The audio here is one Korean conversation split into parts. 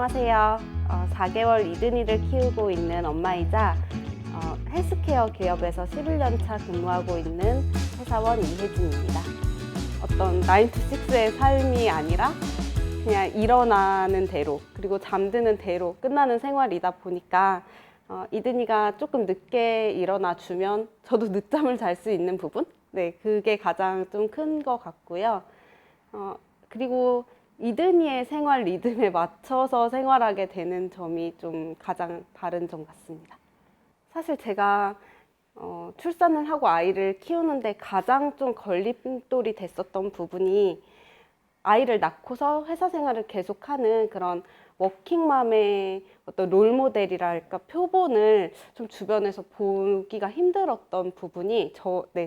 안녕하세요. 4개월 이든이를 키우고 있는 엄마이자 헬스케어 기업에서 11년 차 근무하고 있는 회사원 이혜진입니다. 어떤 9to6의 삶이 아니라 그냥 일어나는 대로 그리고 잠드는 대로 끝나는 생활이다 보니까 이든이가 조금 늦게 일어나 주면 저도 늦잠을 잘 수 있는 부분? 네, 그게 가장 좀 큰 것 같고요. 그리고 이든이의 생활 리듬에 맞춰서 생활하게 되는 점이 좀 가장 다른 점 같습니다. 사실 제가 출산을 하고 아이를 키우는데 가장 좀 걸림돌이 됐었던 부분이 아이를 낳고서 회사 생활을 계속하는 그런 워킹맘의 어떤 롤모델이랄까 표본을 좀 주변에서 보기가 힘들었던 부분이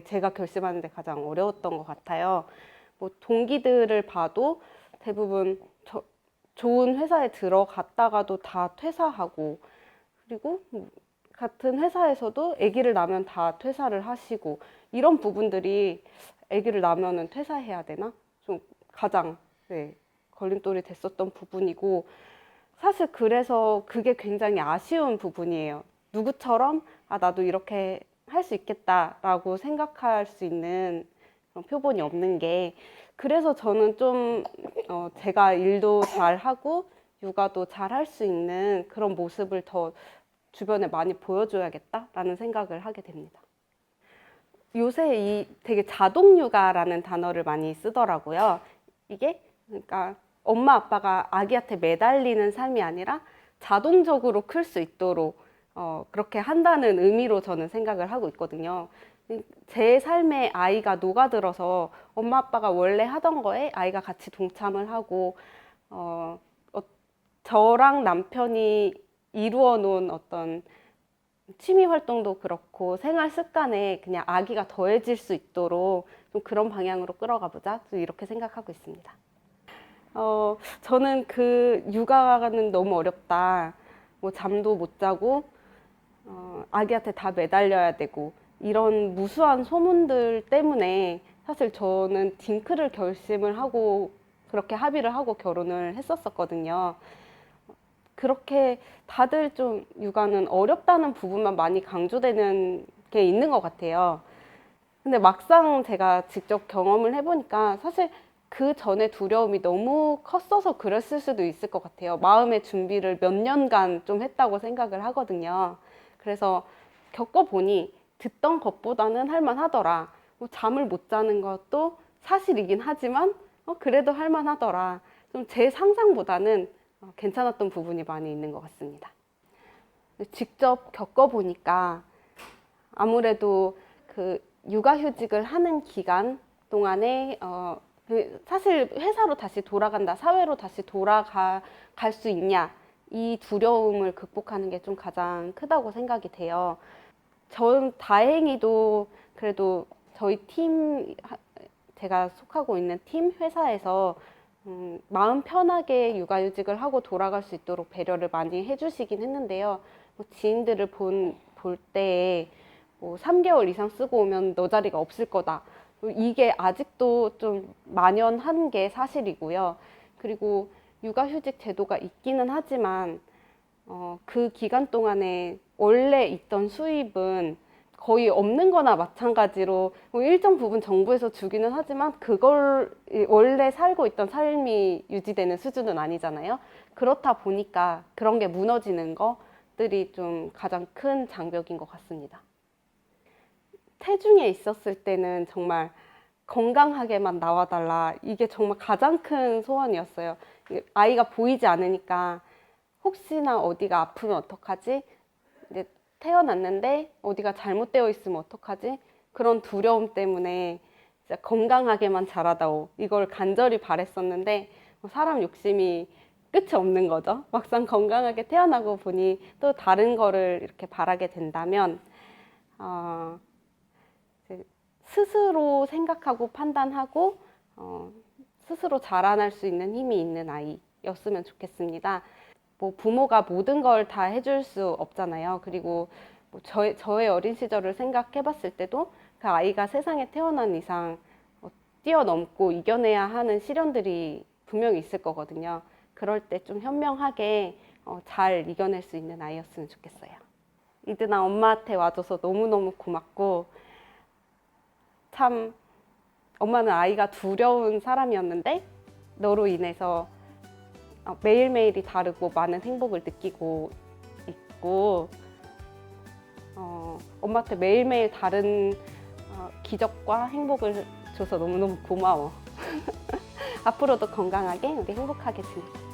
제가 결심하는 데 가장 어려웠던 것 같아요. 뭐 동기들을 봐도 대부분 좋은 회사에 들어갔다가도 다 퇴사하고, 그리고 같은 회사에서도 아기를 낳으면 다 퇴사를 하시고, 이런 부분들이 아기를 낳으면 퇴사해야 되나? 좀 가장 걸림돌이 됐었던 부분이고, 사실 그래서 그게 굉장히 아쉬운 부분이에요. 누구처럼 나도 이렇게 할 수 있겠다라고 생각할 수 있는 그런 표본이 없는 게, 그래서 저는 좀 제가 일도 잘하고 육아도 잘 할 수 있는 그런 모습을 더 주변에 많이 보여줘야겠다라는 생각을 하게 됩니다. 요새 이 되게 자동 육아라는 단어를 많이 쓰더라고요. 이게 그러니까 엄마 아빠가 아기한테 매달리는 삶이 아니라 자동적으로 클 수 있도록 그렇게 한다는 의미로 저는 생각을 하고 있거든요. 제 삶에 아이가 녹아들어서 엄마 아빠가 원래 하던 거에 아이가 같이 동참을 하고 저랑 남편이 이루어 놓은 어떤 취미 활동도 그렇고 생활 습관에 그냥 아기가 더해질 수 있도록 좀 그런 방향으로 끌어가 보자, 좀 이렇게 생각하고 있습니다. 저는 그 육아는 너무 어렵다, 뭐 잠도 못 자고 아기한테 다 매달려야 되고 이런 무수한 소문들 때문에 사실 저는 딩크를 결심을 하고 그렇게 합의를 하고 결혼을 했었거든요. 그렇게 다들 좀 육아는 어렵다는 부분만 많이 강조되는 게 있는 것 같아요. 근데 막상 제가 직접 경험을 해보니까 사실 그 전에 두려움이 너무 컸어서 그랬을 수도 있을 것 같아요. 마음의 준비를 몇 년간 좀 했다고 생각을 하거든요. 그래서 겪어보니 듣던 것보다는 할만하더라. 뭐 잠을 못 자는 것도 사실이긴 하지만 그래도 할만하더라. 좀 제 상상보다는 괜찮았던 부분이 많이 있는 것 같습니다. 직접 겪어보니까 아무래도 그 육아휴직을 하는 기간 동안에 사실 회사로 다시 돌아간다, 사회로 다시 돌아갈 수 있냐, 이 두려움을 극복하는 게 좀 가장 크다고 생각이 돼요. 저는 다행히도 그래도 저희 제가 속하고 있는 팀 회사에서 마음 편하게 육아휴직을 하고 돌아갈 수 있도록 배려를 많이 해주시긴 했는데요. 뭐 지인들을 볼 때에 뭐 3개월 이상 쓰고 오면 너 자리가 없을 거다. 이게 아직도 좀 만연한 게 사실이고요. 그리고 육아휴직 제도가 있기는 하지만 그 기간 동안에 원래 있던 수입은 거의 없는 거나 마찬가지로 뭐 일정 부분 정부에서 주기는 하지만 그걸 원래 살고 있던 삶이 유지되는 수준은 아니잖아요. 그렇다 보니까 그런 게 무너지는 것들이 좀 가장 큰 장벽인 것 같습니다. 태중에 있었을 때는 정말 건강하게만 나와달라, 이게 정말 가장 큰 소원이었어요. 아이가 보이지 않으니까 혹시나 어디가 아프면 어떡하지? 이제 태어났는데 어디가 잘못되어 있으면 어떡하지? 그런 두려움 때문에 진짜 건강하게만 자라다오, 이걸 간절히 바랬었는데 사람 욕심이 끝이 없는 거죠. 막상 건강하게 태어나고 보니 또 다른 거를 이렇게 바라게 된다면 스스로 생각하고 판단하고 스스로 자라날 수 있는 힘이 있는 아이였으면 좋겠습니다. 뭐 부모가 모든 걸 다 해줄 수 없잖아요. 그리고 뭐 저의 어린 시절을 생각해 봤을 때도 그 아이가 세상에 태어난 이상 뛰어넘고 이겨내야 하는 시련들이 분명히 있을 거거든요. 그럴 때 좀 현명하게 잘 이겨낼 수 있는 아이였으면 좋겠어요. 이든아, 엄마한테 와줘서 너무너무 고맙고, 참 엄마는 아이가 두려운 사람이었는데 너로 인해서 매일매일이 다르고 많은 행복을 느끼고 있고, 엄마한테 매일매일 다른 기적과 행복을 줘서 너무너무 고마워. 앞으로도 건강하게 우리 행복하게 지내자.